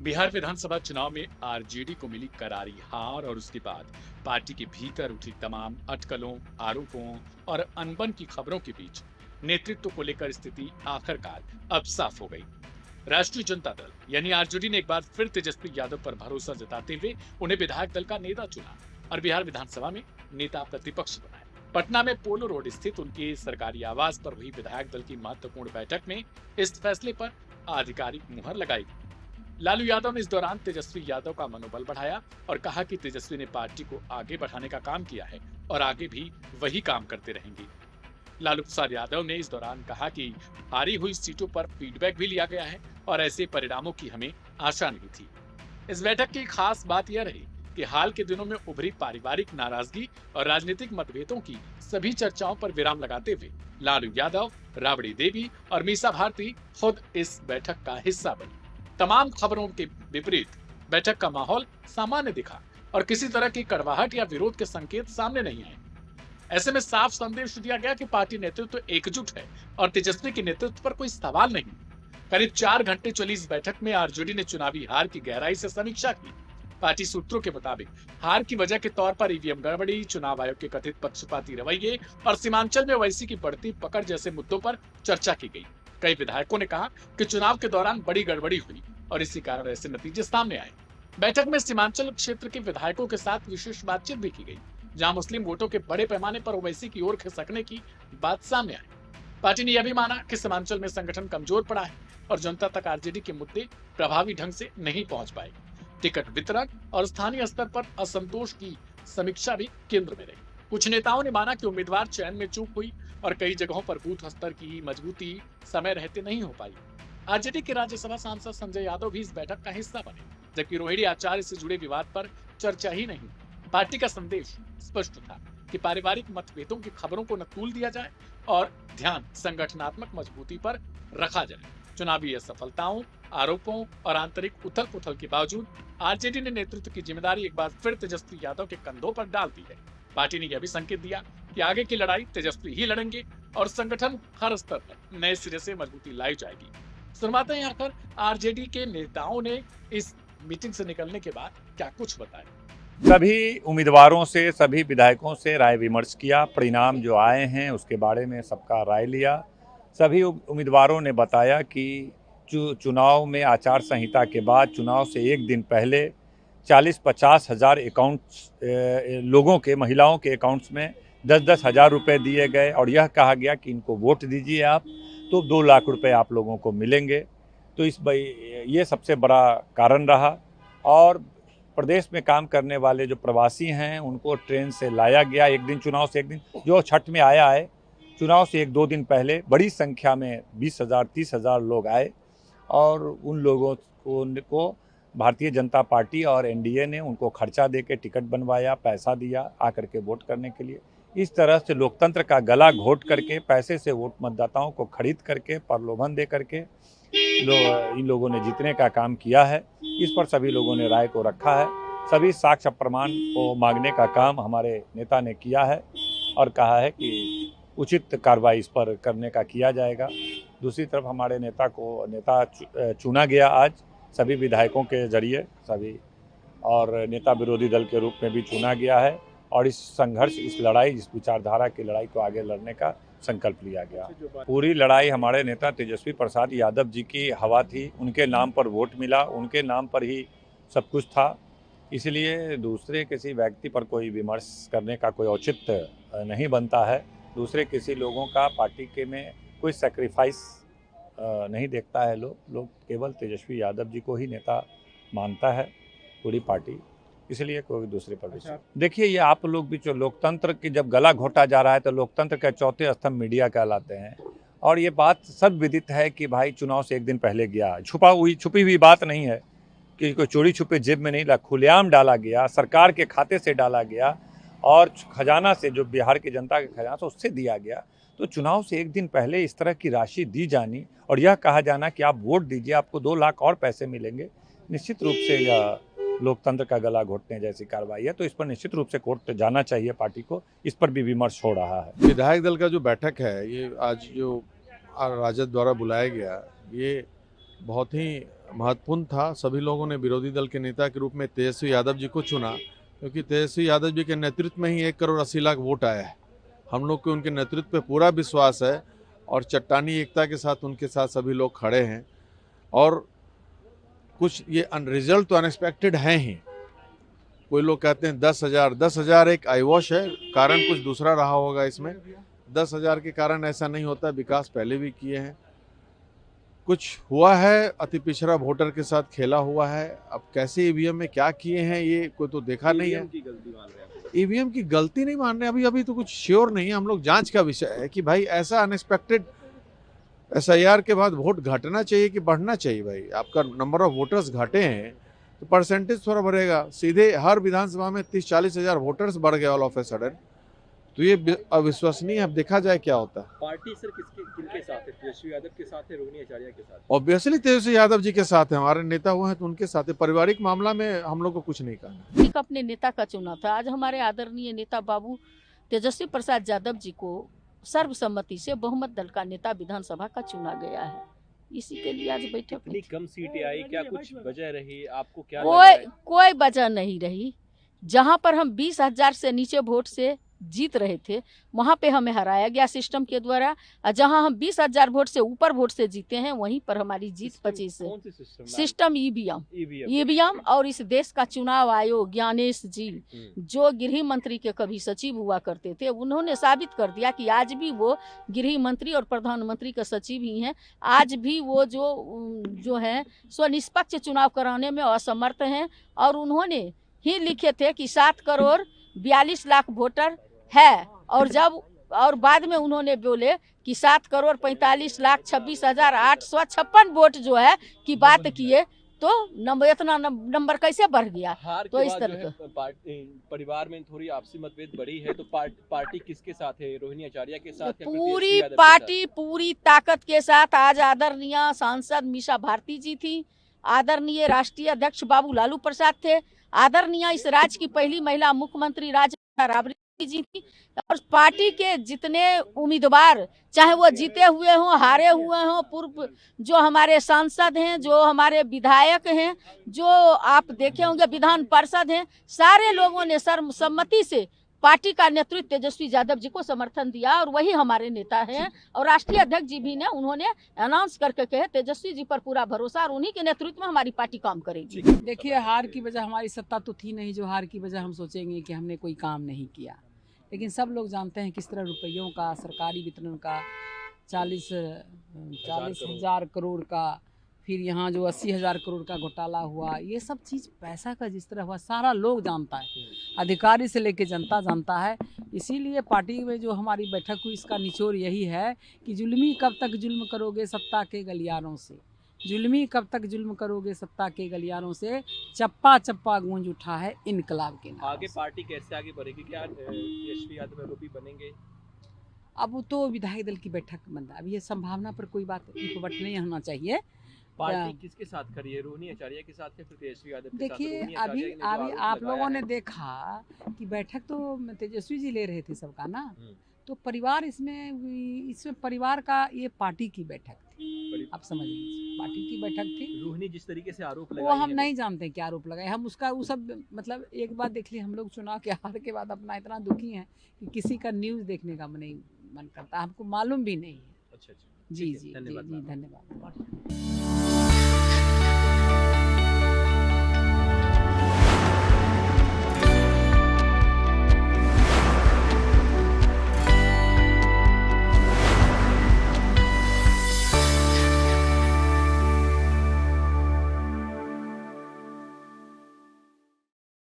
बिहार विधानसभा चुनाव में आरजेडी को मिली करारी हार और उसके बाद पार्टी के भीतर उठी तमाम अटकलों, आरोपों और अनबन की खबरों के बीच नेतृत्व को लेकर स्थिति आखिरकार अब साफ हो गई। राष्ट्रीय जनता दल यानी आरजेडी ने एक बार फिर तेजस्वी यादव पर भरोसा जताते हुए उन्हें विधायक दल का नेता चुना और बिहार विधानसभा में नेता प्रतिपक्ष बनाया। पटना में पोलो रोड स्थित उनके सरकारी आवास पर हुई विधायक दल की महत्वपूर्ण बैठक में इस फैसले पर आधिकारिक मुहर लगाई गई। लालू यादव ने इस दौरान तेजस्वी यादव का मनोबल बढ़ाया और कहा कि तेजस्वी ने पार्टी को आगे बढ़ाने का काम किया है और आगे भी वही काम करते रहेंगे। लालू प्रसाद यादव ने इस दौरान कहा कि हारी हुई सीटों पर फीडबैक भी लिया गया है और ऐसे परिणामों की हमें आशा नहीं थी। इस बैठक की खास बात यह रही कि हाल के दिनों में उभरी पारिवारिक नाराजगी और राजनीतिक मतभेदों की सभी चर्चाओं पर विराम लगाते हुए लालू यादव, राबड़ी देवी और मीसा भारती खुद इस बैठक का हिस्सा बनी। तमाम खबरों के विपरीत बैठक का माहौल सामान्य दिखा और किसी तरह की कड़वाहट या विरोध के संकेत सामने नहीं आए। ऐसे में साफ संदेश दिया गया कि पार्टी नेतृत्व एकजुट है और तेजस्वी के नेतृत्व पर कोई सवाल नहीं। करीब 4 घंटे चली इस बैठक में आरजेडी ने चुनावी हार की गहराई से समीक्षा की। पार्टी सूत्रों के मुताबिक हार की वजह के तौर पर ईवीएम गड़बड़ी, चुनाव आयोग के कथित पक्षपाती रवैये और सीमांचल में ओवैसी की बढ़ती पकड़ जैसे मुद्दों पर चर्चा की गई। कई विधायकों ने कहा कि चुनाव के दौरान बड़ी गड़बड़ी हुई और इसी कारण ऐसे नतीजे सामने आए। बैठक में सीमांचल क्षेत्र के विधायकों के साथ विशेष बातचीत भी की गई, जहां मुस्लिम वोटों के बड़े पैमाने पर ओवैसी की ओर खिसकने की बात सामने आई। पार्टी ने यह भी माना कि सीमांचल में संगठन कमजोर पड़ा है और जनता तक आरजेडी के मुद्दे प्रभावी ढंग से नहीं पहुंच पाए। टिकट वितरण और स्थानीय स्तर पर असंतोष की समीक्षा भी केंद्र में रही। कुछ नेताओं ने माना कि उम्मीदवार चयन में चूक हुई और कई जगहों पर बूथ स्तर की मजबूती समय रहते नहीं हो पाई। आरजेडी के राज्यसभा सांसद संजय यादव भी इस बैठक का हिस्सा बने, जबकि रोहिणी आचार्य से जुड़े विवाद पर चर्चा ही नहीं। पार्टी का संदेश स्पष्ट था कि पारिवारिक मतभेदों की खबरों को न तूल दिया जाए और ध्यान संगठनात्मक मजबूती पर रखा जाए। चुनावी असफलताओं, आरोपों और आंतरिक उथल पुथल के बावजूद आरजेडी ने नेतृत्व की जिम्मेदारी एक बार फिर तेजस्वी यादव के कंधों पर डाल दी है। पार्टी ने यह भी संकेत दिया कि आगे की लड़ाई तेजस्वी ही लड़ेंगे और संगठन हर स्तर पर नए सिरे से मजबूती लाई जाएगी। सुनवाते हैं आखिर आरजेडी के नेताओं ने इस मीटिंग से निकलने के बाद क्या कुछ बताया। सभी उम्मीदवारों से, सभी विधायकों से राय विमर्श किया। परिणाम जो आए हैं उसके बारे में सबका राय लिया। सभी उम्मीदवारों ने बताया कि चुनाव में आचार संहिता के बाद चुनाव से एक दिन पहले 40-50 हज़ार अकाउंट्स लोगों के, महिलाओं के अकाउंट्स में 10-10 हज़ार रुपये दिए गए और यह कहा गया कि इनको वोट दीजिए आप तो 2 लाख रुपए आप लोगों को मिलेंगे। तो ये सबसे बड़ा कारण रहा। और प्रदेश में काम करने वाले जो प्रवासी हैं उनको ट्रेन से लाया गया। एक दिन, चुनाव से एक दिन, जो छठ में आया है, चुनाव से 1-2 दिन पहले बड़ी संख्या में 20,000 30,000 लोग आए और उन लोगों को भारतीय जनता पार्टी और एनडीए ने उनको खर्चा दे के टिकट बनवाया, पैसा दिया आकर के वोट करने के लिए। इस तरह से लोकतंत्र का गला घोट करके, पैसे से वोट मतदाताओं को खरीद करके, प्रलोभन दे करके इन लोगों ने जीतने का काम किया है। इस पर सभी लोगों ने राय को रखा है। सभी साक्ष्य प्रमाण को मांगने का काम हमारे नेता ने किया है और कहा है कि उचित कार्रवाई इस पर करने का किया जाएगा। दूसरी तरफ हमारे नेता चुना गया आज सभी विधायकों के जरिए, सभी, और नेता विरोधी दल के रूप में भी चुना गया है और इस संघर्ष, इस लड़ाई, इस विचारधारा की लड़ाई को आगे लड़ने का संकल्प लिया गया। पूरी लड़ाई हमारे नेता तेजस्वी प्रसाद यादव जी की हवा थी। उनके नाम पर वोट मिला, उनके नाम पर ही सब कुछ था। इसलिए दूसरे किसी व्यक्ति पर कोई विमर्श करने का कोई औचित्य नहीं बनता है। दूसरे किसी लोगों का पार्टी के में कोई सेक्रीफाइस नहीं देखता है। लोग केवल तेजस्वी यादव जी को ही नेता मानता है, पूरी पार्टी। इसलिए कोई दूसरे पर विश्वास। देखिए, ये आप लोग भी, जो लोकतंत्र की जब गला घोटा जा रहा है तो लोकतंत्र के चौथे स्तंभ मीडिया कहलाते हैं और ये बात सब विदित है कि भाई चुनाव से एक दिन पहले गया। छुपी हुई बात नहीं है कि कोई चोरी छुपे जेब में नहीं ला, खुलेआम डाला गया, सरकार के खाते से डाला गया और खजाना से, जो बिहार की जनता के खजाना से, उससे दिया गया। तो चुनाव से एक दिन पहले इस तरह की राशि दी जानी और यह कहा जाना कि आप वोट दीजिए, आपको 2 लाख और पैसे मिलेंगे, निश्चित रूप से यह लोकतंत्र का गला घोटने जैसी कार्रवाई है। तो इस पर निश्चित रूप से कोर्ट जाना चाहिए पार्टी को। इस पर भी विमर्श हो रहा है। विधायक दल का जो बैठक है, ये आज जो राजद द्वारा बुलाया गया, ये बहुत ही महत्वपूर्ण था। सभी लोगों ने विरोधी दल के नेता के रूप में तेजस्वी यादव जी को चुना, क्योंकि तेजस्वी यादव जी के नेतृत्व में ही 1,80,00,000 वोट आया है। हम लोग को उनके नेतृत्व पे पूरा विश्वास है और चट्टानी एकता के साथ उनके साथ सभी लोग खड़े हैं। और कुछ ये रिजल्ट तो अनएक्सपेक्टेड हैं ही। कोई लोग कहते हैं 10,000 एक आईवॉश है, कारण कुछ दूसरा रहा होगा इसमें। 10,000 के कारण ऐसा नहीं होता, विकास पहले भी किए हैं। कुछ हुआ है, अति पिछड़ा वोटर के साथ खेला हुआ है। अब कैसे ईवीएम में क्या किए हैं ये कोई तो देखा नहीं है। ईवीएम की गलती नहीं मान रहे, अभी तो कुछ श्योर नहीं है। हम लोग जांच का विषय है कि भाई ऐसा अनएक्सपेक्टेड एसआईआर के बाद वोट घटना चाहिए कि बढ़ना चाहिए। भाई आपका नंबर ऑफ वोटर्स घटे हैं तो परसेंटेज थोड़ा बढ़ेगा। सीधे हर विधानसभा में 30-40 हज़ार वोटर्स बढ़ गए ऑल ऑफ ए सडन, तो ये अविश्वसनीय है। अब देखा जाए क्या होता है। पार्टी सर किनके साथ है? तेजस्वी यादव के साथ है, रोहिणी आचार्य के साथ? ऑब्वियसली तेजस्वी यादव जी के साथ है, हमारे नेता हुए हैं तो उनके साथ है। पारिवारिक मामला में हम लोग को कुछ नहीं कहना। एक अपने नेता का चुना था। आज हमारे आदरणीय नेता बाबू तेजस्वी प्रसाद यादव जी को सर्वसम्मति से बहुमत दल का नेता विधानसभा का चुना गया है। इसी के लिए आज बैठक इतनी कम सीटें आई, क्या कुछ वजह रही? आपको क्या कोई वजह नहीं रही। जहां पर हम 20,000 से नीचे वोट से जीत रहे थे वहां पे हमें हराया गया सिस्टम के द्वारा, और जहां हम 20,000 वोट से ऊपर वोट से जीते हैं वहीं पर हमारी जीत 25 है। सिस्टम ईवीएम और इस देश का चुनाव आयोग ज्ञानेश जी जो गृह मंत्री के कभी सचिव हुआ करते थे, उन्होंने साबित कर दिया कि आज भी वो गृह मंत्री और प्रधानमंत्री का सचिव ही हैं। आज भी वो जो है सो निष्पक्ष चुनाव कराने में असमर्थ हैं। और उन्होंने ही लिखे थे कि 7 करोड़ 42 लाख वोटर है, और बाद में उन्होंने बोले कि 7 करोड़ 45 लाख 26,856 वोट जो है की बात किए, तो इतना नंबर कैसे बढ़ गया? तो इस तरह परिवार में थोड़ी आपसी मतभेद बढ़ी है, तो पार्टी किसके साथ है? रोहिणी आचार्य के साथ? पूरी पार्टी पूरी ताकत के साथ। आज आदरणीय सांसद मीसा भारती जी थी, आदरणीय राष्ट्रीय अध्यक्ष बाबू लालू प्रसाद थे, आदरणीय इस राज्य की पहली महिला मुख्यमंत्री राबड़ी जी थी, और पार्टी के जितने उम्मीदवार चाहे वो जीते हुए हों हारे हुए हों, पूर्व जो हमारे सांसद हैं, जो हमारे विधायक हैं, जो आप देखे होंगे विधान पार्षद हैं, सारे लोगों ने सर्वसम्मति से पार्टी का नेतृत्व तेजस्वी यादव जी को समर्थन दिया, और वही हमारे नेता हैं। और राष्ट्रीय अध्यक्ष जी भी ने उन्होंने अनाउंस करके कहे तेजस्वी जी पर पूरा भरोसा, और उन्हीं के नेतृत्व में हमारी पार्टी काम करेगी। देखिए, हार की वजह हमारी सत्ता तो थी नहीं जो हार की वजह हम सोचेंगे कि हमने कोई काम नहीं किया। लेकिन सब लोग जानते हैं किस तरह रुपयों का सरकारी वितरण का 40 हज़ार करोड़ का, फिर यहाँ जो 80,000 करोड़ का घोटाला हुआ, ये सब चीज़ पैसा का जिस तरह हुआ सारा लोग जानता है, अधिकारी से लेके जनता जानता है। इसीलिए पार्टी में जो हमारी बैठक हुई इसका निचोड़ यही है कि जुल्मी कब तक जुल्म करोगे सत्ता के गलियारों से, जुल्मी कब तक जुल्म करोगे सत्ता के गलियारों से, चप्पा चप्पा गूंज उठा है इनकलाब के नाम। आगे पार्टी कैसे आगे बढ़ेगी? क्या तेजस्वी यादव आरोपी बनेंगे? अब वो तो विधायक दल की बैठक बंद है, अब ये संभावना पर कोई बात इनपट नहीं होना चाहिए। पार्टी किसके साथ खड़ी है? रोहिणी आचार्य के साथ है, फिर तेजस्वी यादव के साथ? देखिए, अभी आप लोगों ने देखा कि बैठक तो तेजस्वी जी ले रहे थे सबका ना, तो परिवार इसमें परिवार का ये पार्टी की बैठक थी, आप समझ लीजिए पार्टी की बैठक थी। रोहिणी जिस तरीके से आरोप वो हम नहीं जानते क्या आरोप लगाए, हम उसका वो सब मतलब एक बात देख ली, हम लोग चुनाव के हार के बाद अपना इतना दुखी हैं कि किसी का न्यूज़ देखने का मन करता, हमको मालूम भी नहीं है। अच्छा जी धन्यवाद।